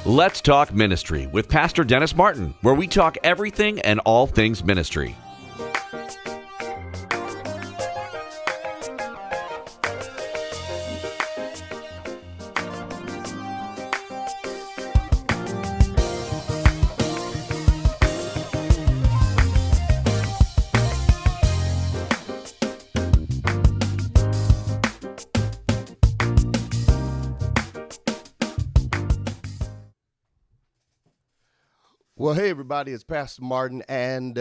Let's Talk Ministry with Pastor Dennis Martin, where we talk everything and all things ministry. Well, hey, everybody, it's Pastor Martin, and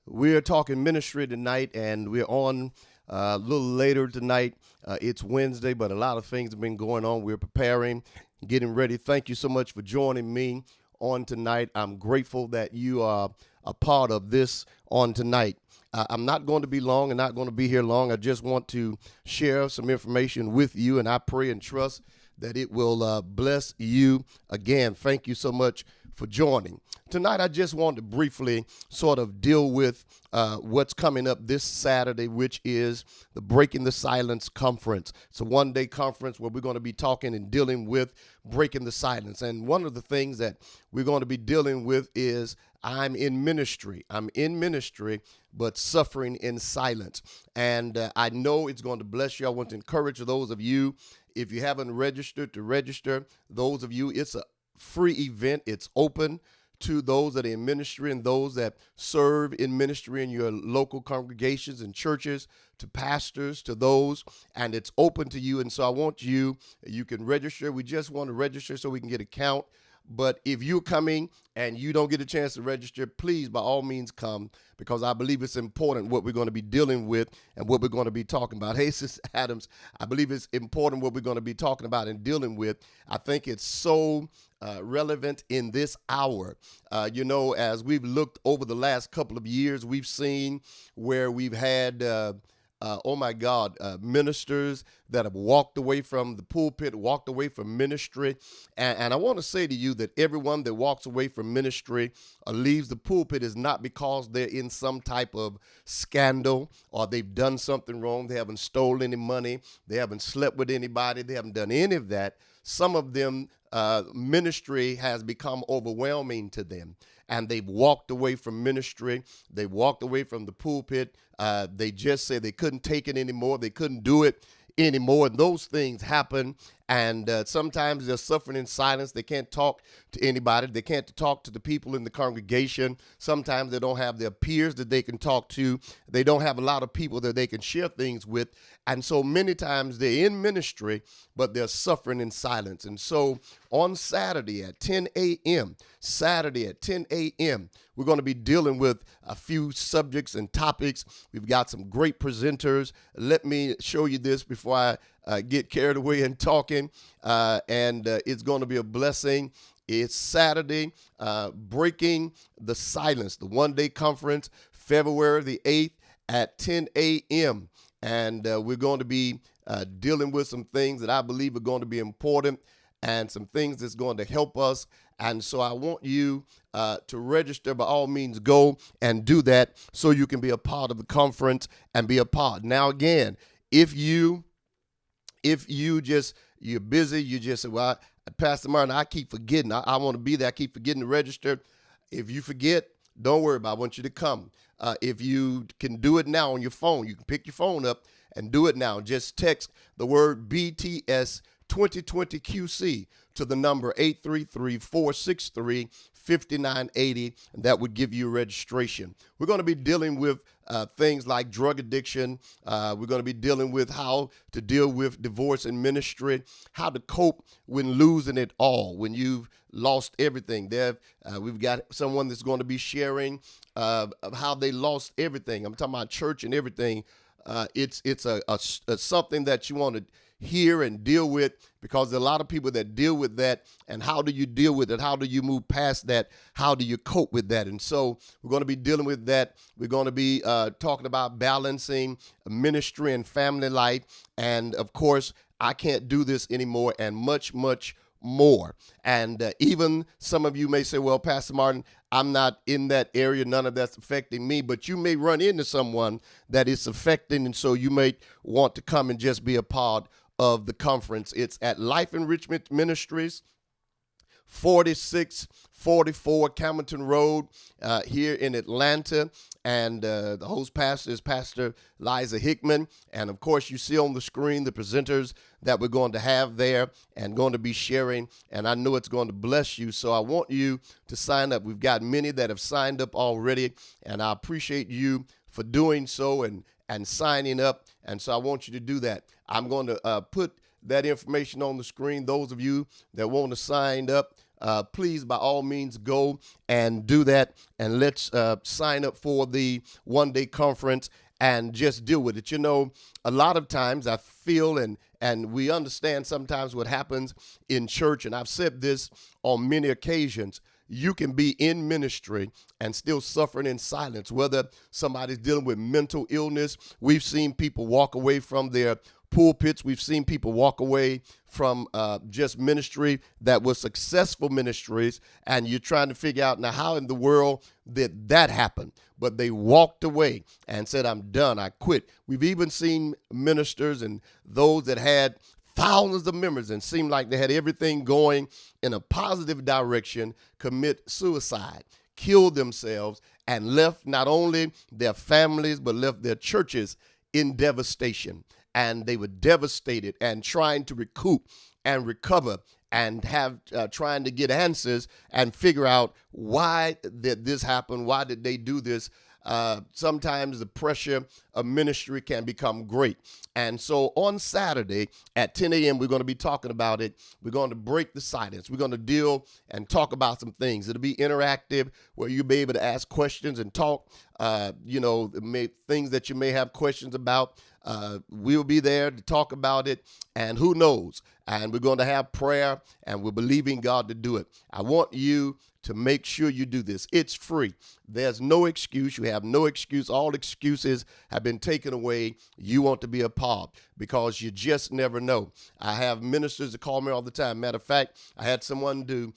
we're talking ministry tonight, and we're on a little later tonight. It's Wednesday, but a lot of things have been going on. We're preparing, getting ready. Thank you so much for joining me on tonight. I'm grateful that you are a part of this on tonight. I'm not going to be long and not going to be here long. I just want to share some information with you, and I pray and trust that it will bless you. Again, thank you so much for joining. Tonight, I just want to briefly sort of deal with what's coming up this Saturday, which is the Breaking the Silence Conference. It's a one-day conference where we're going to be talking and dealing with breaking the silence. And one of the things that we're going to be dealing with is I'm in ministry. I'm in ministry, but suffering in silence. And I know it's going to bless you. I want to encourage those of you, if you haven't registered, to register. Those of you, it's a free event. It's open to those that are in ministry and those that serve in ministry in your local congregations and churches, to pastors, to those, and it's open to you. And so I want you can register. We just want to register so we can get a count. But if you're coming and you don't get a chance to register, please, by all means, come, because I believe it's important what we're going to be dealing with and what we're going to be talking about. Hey, Sister Adams, I believe it's important what we're going to be talking about and dealing with. I think it's so relevant in this hour. As we've looked over the last couple of years, we've seen where we've had ministers that have walked away from the pulpit, walked away from ministry. And I want to say to you that everyone that walks away from ministry or leaves the pulpit is not because they're in some type of scandal or they've done something wrong. They haven't stolen any money. They haven't slept with anybody. They haven't done any of that. Some of them, ministry has become overwhelming to them, and they've walked away from ministry. They walked away from the pulpit. They just said they couldn't take it anymore. They couldn't do it anymore. And those things happen. And sometimes they're suffering in silence. They can't talk to anybody. They can't talk to the people in the congregation. Sometimes they don't have their peers that they can talk to. They don't have a lot of people that they can share things with. And so many times they're in ministry, but they're suffering in silence. And so on Saturday at 10 a.m., we're going to be dealing with a few subjects and topics. We've got some great presenters. Let me show you this before I get carried away in talking, and it's going to be a blessing. It's Saturday, Breaking the Silence, the one-day conference, February the 8th at 10 a.m., and we're going to be dealing with some things that I believe are going to be important and some things that's going to help us. And so I want you to register, by all means, go and do that so you can be a part of the conference and be a part. Now, again, if you're busy, you just say, well, Pastor Martin, I keep forgetting. I want to be there. I keep forgetting to register. If you forget, don't worry about it. I want you to come. If you can do it now on your phone, you can pick your phone up and do it now. Just text the word BTS 2020QC to the number 833-463-5980, and that would give you registration. We're going to be dealing with things like drug addiction. We're going to be dealing with how to deal with divorce in ministry, how to cope when losing it all, when you've lost everything. We've got someone that's going to be sharing of how they lost everything. I'm talking about church and everything. It's something that you want to hear and deal with, because there are a lot of people that deal with that. And how do you deal with it? How do you move past that? How do you cope with that? And so we're going to be dealing with that. We're going to be talking about balancing ministry and family life. And of course, I can't do this anymore, and much, much more. And even some of you may say, well, Pastor Martin, I'm not in that area. None of that's affecting me. But you may run into someone that is affecting, and so you may want to come and just be a part of the conference. It's at Life Enrichment Ministries, 4644 Camerton Road here in Atlanta. And the host pastor is Pastor Liza Hickman. And of course, you see on the screen the presenters that we're going to have there and going to be sharing. And I know it's going to bless you. So I want you to sign up. We've got many that have signed up already, and I appreciate you for doing so and signing up. And so I want you to do that. I'm going to put that information on the screen. Those of you that want to sign up, please, by all means, go and do that. And let's sign up for the one-day conference and just deal with it. You know, a lot of times I feel and we understand sometimes what happens in church, and I've said this on many occasions. You can be in ministry and still suffering in silence, whether somebody's dealing with mental illness. We've seen people walk away from their pulpits. We've seen people walk away from just ministry that was successful ministries, and you're trying to figure out, now, how in the world did that happen? But they walked away and said, I'm done, I quit. We've even seen ministers and those that had thousands of members and seemed like they had everything going in a positive direction commit suicide, kill themselves, and left not only their families, but left their churches in devastation. And they were devastated and trying to recoup and recover and have trying to get answers and figure out why did this happen? Why did they do this? Sometimes the pressure of ministry can become great. And so on Saturday at 10 a.m., we're going to be talking about it. We're going to break the silence. We're going to deal and talk about some things. It'll be interactive where you'll be able to ask questions and talk, things that you may have questions about. We'll be there to talk about it, and who knows? And we're going to have prayer, and we're believing God to do it. I want you to make sure you do this. It's free. There's no excuse. You have no excuse. All excuses have been taken away. You want to be a part, because you just never know. I have ministers that call me all the time. Matter of fact, I had someone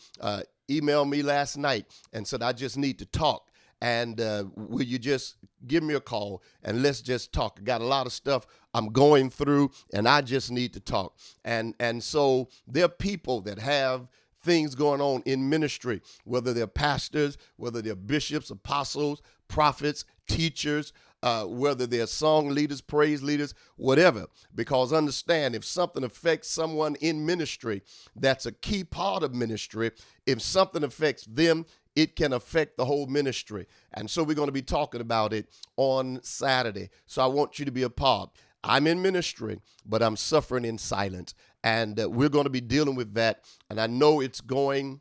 email me last night and said, I just need to talk. And will you just give me a call and let's just talk? I got a lot of stuff I'm going through, and I just need to talk. And so there are people that have things going on in ministry, whether they're pastors, whether they're bishops, apostles, prophets, teachers, whether they're song leaders, praise leaders, whatever. Because understand, if something affects someone in ministry, that's a key part of ministry. If something affects them, it can affect the whole ministry. And so we're going to be talking about it on Saturday. So I want you to be a part. I'm in ministry, but I'm suffering in silence. And we're going to be dealing with that. And I know it's going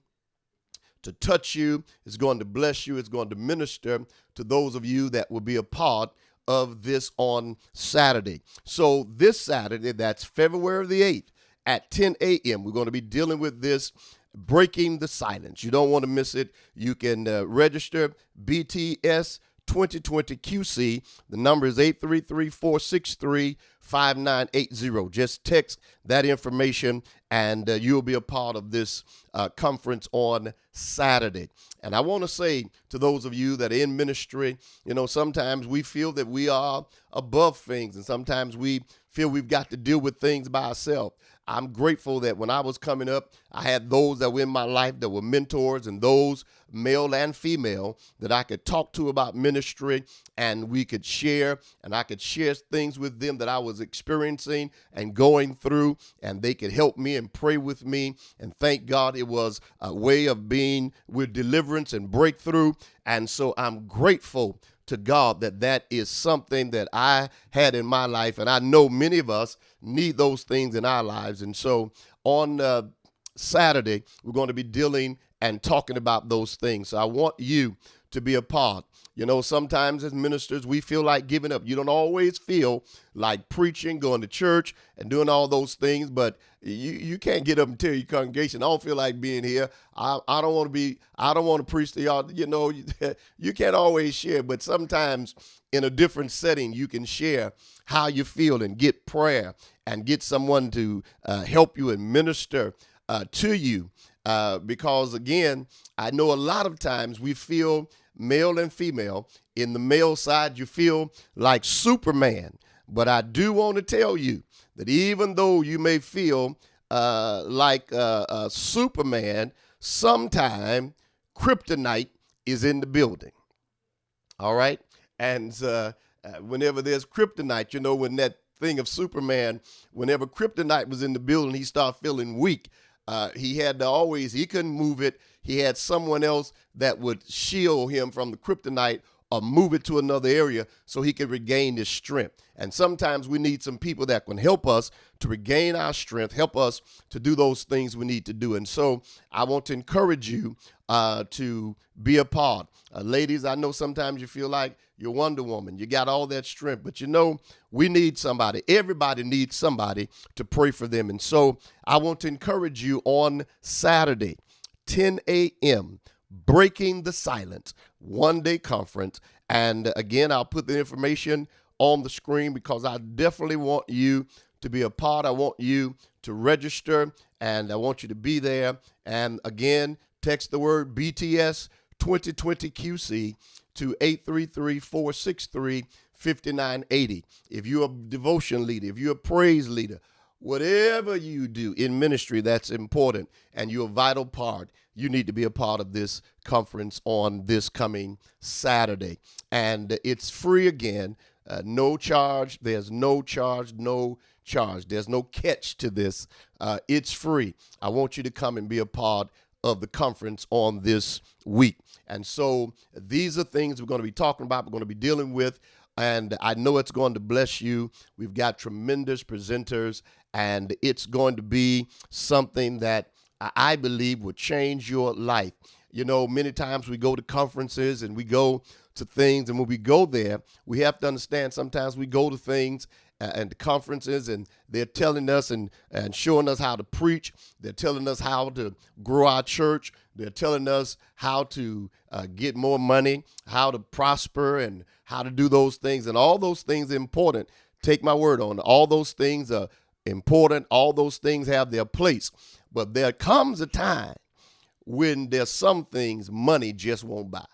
to touch you. It's going to bless you. It's going to minister to those of you that will be a part of this on Saturday. So this Saturday, that's February the 8th at 10 a.m., we're going to be dealing with this, breaking the silence. You don't want to miss it. You can register BTS 2020 QC. The number is 833-463-5980. 5980. Just text that information and you'll be a part of this conference on Saturday. And I want to say to those of you that are in ministry, sometimes we feel that we are above things, and sometimes we feel we've got to deal with things by ourselves. I'm grateful that when I was coming up, I had those that were in my life that were mentors, and those male and female that I could talk to about ministry, and we could share, and I could share things with them that I was experiencing and going through, and they could help me and pray with me. And thank God it was a way of being with deliverance and breakthrough. And so I'm grateful to God that is something that I had in my life, and I know many of us need those things in our lives. And so on Saturday, we're going to be dealing and talking about those things. So I want you to be a part. Sometimes as ministers, we feel like giving up. You don't always feel like preaching, going to church, and doing all those things, but you can't get up and tell your congregation, I don't feel like being here. I don't want to preach to y'all. You can't always share, but sometimes in a different setting, you can share how you feel and get prayer and get someone to help you and minister to you. Because again, I know a lot of times we feel, male and female, in the male side, you feel like Superman. But I do want to tell you that even though you may feel like Superman, sometime kryptonite is in the building. All right? And whenever there's kryptonite, when that thing of Superman, whenever kryptonite was in the building, he started feeling weak. He couldn't move it. He had someone else that would shield him from the kryptonite or move it to another area so he could regain his strength. And sometimes we need some people that can help us to regain our strength, help us to do those things we need to do. And so I want to encourage you to be a part. Ladies, I know sometimes you feel like you're Wonder Woman. You got all that strength, but we need somebody. Everybody needs somebody to pray for them. And so I want to encourage you on Saturday, 10 a.m., Breaking the Silence, one-day conference. And again, I'll put the information on the screen because I definitely want you to be a part. I want you to register, and I want you to be there. And again, text the word BTS 2020QC to 833-463-5980. If you're a devotion leader, if you're a praise leader, whatever you do in ministry that's important and you're a vital part, you need to be a part of this conference on this coming Saturday. And it's free again, no charge. There's no charge, no charge. There's no catch to this. It's free. I want you to come and be a part of the conference on this week. And so these are things we're going to be talking about, we're going to be dealing with, and I know it's going to bless you. We've got tremendous presenters, and it's going to be something that I believe will change your life. Many times we go to conferences and we go to things, and when we go there, we have to understand sometimes we go to things and conferences, and they're telling us and showing us how to preach. They're telling us how to grow our church. They're telling us how to get more money, how to prosper, and how to do those things. And all those things are important. Take my word on it. All those things are important. All those things have their place. But there comes a time when there's some things money just won't buy.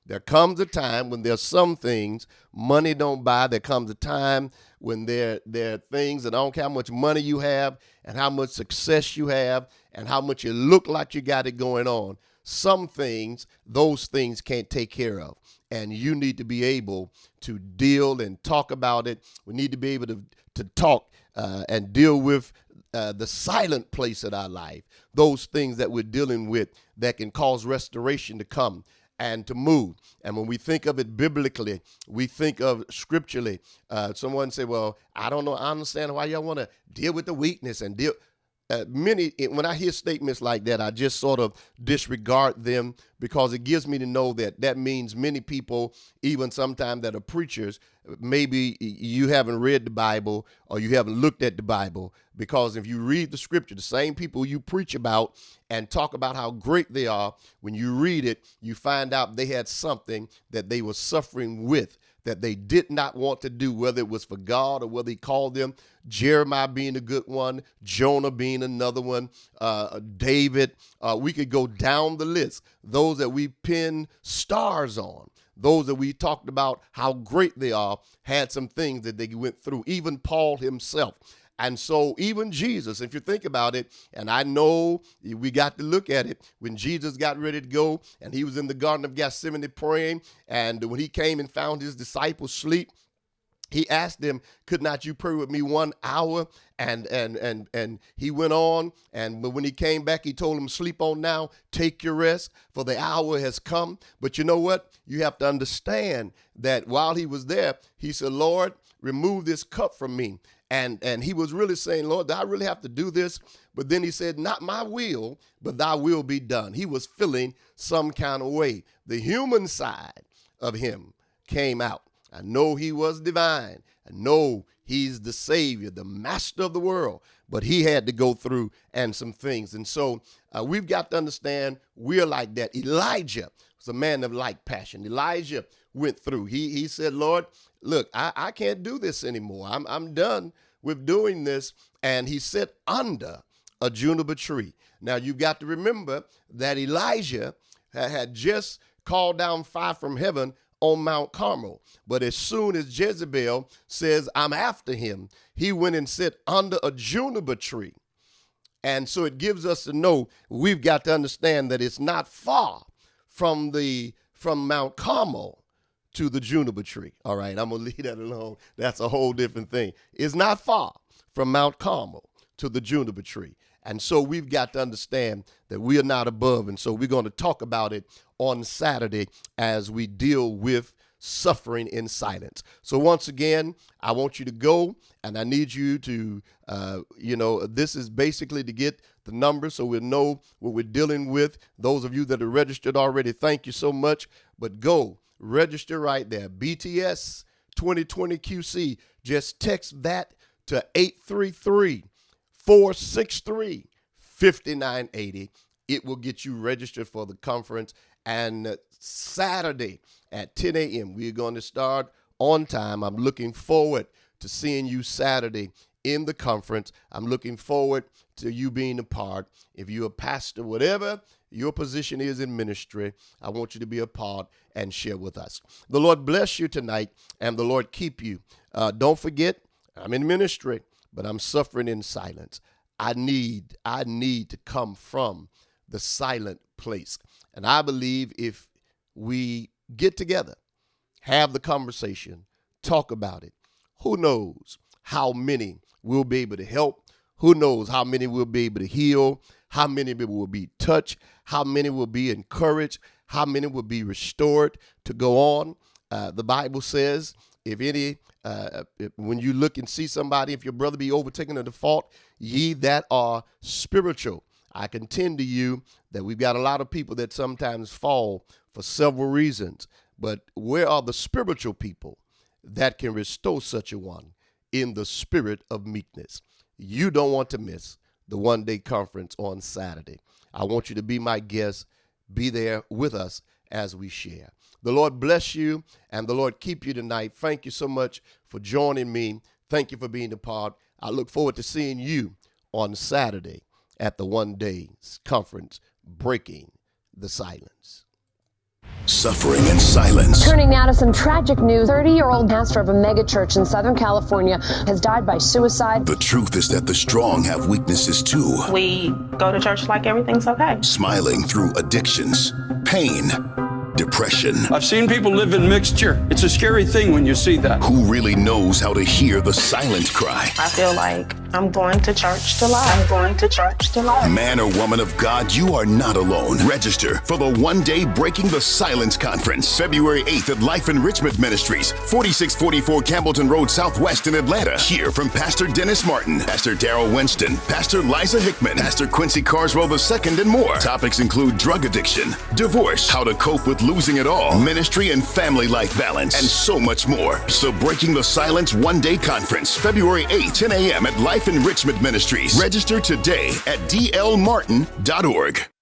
There comes a time when there's some things money don't buy. There comes a time when there are things that I don't care how much money you have and how much success you have and how much you look like you got it going on. Some things, those things can't take care of. And you need to be able to deal and talk about it. We need to be able to talk and deal with the silent place in our life, those things that we're dealing with that can cause restoration to come and to move. And when we think of it biblically, we think of scripturally. Someone say, well, I don't know. I understand why y'all want to deal with the weakness and deal. When I hear statements like that, I just sort of disregard them because it gives me to know that means many people, even sometimes that are preachers, maybe you haven't read the Bible or you haven't looked at the Bible, because if you read the scripture, the same people you preach about and talk about how great they are, when you read it, you find out they had something that they were suffering with that they did not want to do, whether it was for God or whether he called them. Jeremiah being a good one, Jonah being another one, David. We could go down the list. Those that we pin stars on, those that we talked about how great they are, had some things that they went through, even Paul himself. And so even Jesus, if you think about it, and I know we got to look at it, when Jesus got ready to go and he was in the Garden of Gethsemane praying, and when he came and found his disciples asleep, he asked them, could not you pray with me 1 hour? And he went on, and when he came back, he told them, sleep on now, take your rest, for the hour has come. But you know what? You have to understand that while he was there, he said, Lord, remove this cup from me. And he was really saying, Lord, do I really have to do this? But then he said, not my will, but thy will be done. He was feeling some kind of way. The human side of him came out. I know he was divine. I know he's the Savior, the master of the world. But he had to go through and some things. And so we've got to understand we're like that. Elijah was a man of like passion. Elijah went through. He said, Lord, look, I can't do this anymore. I'm done with doing this. And he sat under a juniper tree. Now, you've got to remember that Elijah had just called down fire from heaven on Mount Carmel. But as soon as Jezebel says, I'm after him, he went and sat under a juniper tree. And so it gives us to know we've got to understand that it's not far from Mount Carmel to the juniper tree. All right, I'm going to leave that alone. That's a whole different thing. It's not far from Mount Carmel to the juniper tree. And so we've got to understand that we are not above. And so we're going to talk about it on Saturday as we deal with suffering in silence. So once again, I want you to go, and I need you to, this is basically to get the numbers so we'll know what we're dealing with. Those of you that are registered already, thank you so much. But go register right there. BTS 2020 QC. Just text that to 833-463-5980. It will get you registered for the conference. And Saturday at 10 a.m., we're going to start on time. I'm looking forward to seeing you Saturday in the conference. I'm looking forward to you being a part. If you're a pastor, whatever your position is in ministry, I want you to be a part and share with us. The Lord bless you tonight, and the Lord keep you. Don't forget, I'm in ministry, but I'm suffering in silence. I need to come from the silent place. And I believe if we get together, have the conversation, talk about it, who knows how many we'll be able to help, who knows how many we'll be able to heal, how many people will be touched, how many will be encouraged, how many will be restored to go on. The Bible says, when you look and see somebody, if your brother be overtaken in the fault, ye that are spiritual, I contend to you that we've got a lot of people that sometimes fall for several reasons. But where are the spiritual people that can restore such a one in the spirit of meekness? You don't want to miss the one-day conference on Saturday. I want you to be my guest. Be there with us as we share. The Lord bless you, and the Lord keep you tonight. Thank you so much for joining me. Thank you for being a part. I look forward to seeing you on Saturday at the one-day conference, Breaking the Silence. Suffering in silence. Turning now to some tragic news. 30-year-old pastor of a megachurch in Southern California has died by suicide. The truth is that the strong have weaknesses too. We go to church like everything's okay. Smiling through addictions, pain, depression. I've seen people live in mixture. It's a scary thing when you see that. Who really knows how to hear the silent cry? I feel like I'm going to church to lie. I'm going to church to lie. Man or woman of God, you are not alone. Register for the one-day Breaking the Silence Conference, February 8th at Life Enrichment Ministries, 4644 Campbellton Road Southwest in Atlanta. Hear from Pastor Dennis Martin, Pastor Darrell Winston, Pastor Liza Hickman, Pastor Quincy Carswell II, and more. Topics include drug addiction, divorce, how to cope with losing it all, ministry and family life balance, and so much more. So Breaking the Silence one-day conference, February 8th, 10 a.m. at Life Enrichment Ministries. Register today at dlmartin.org.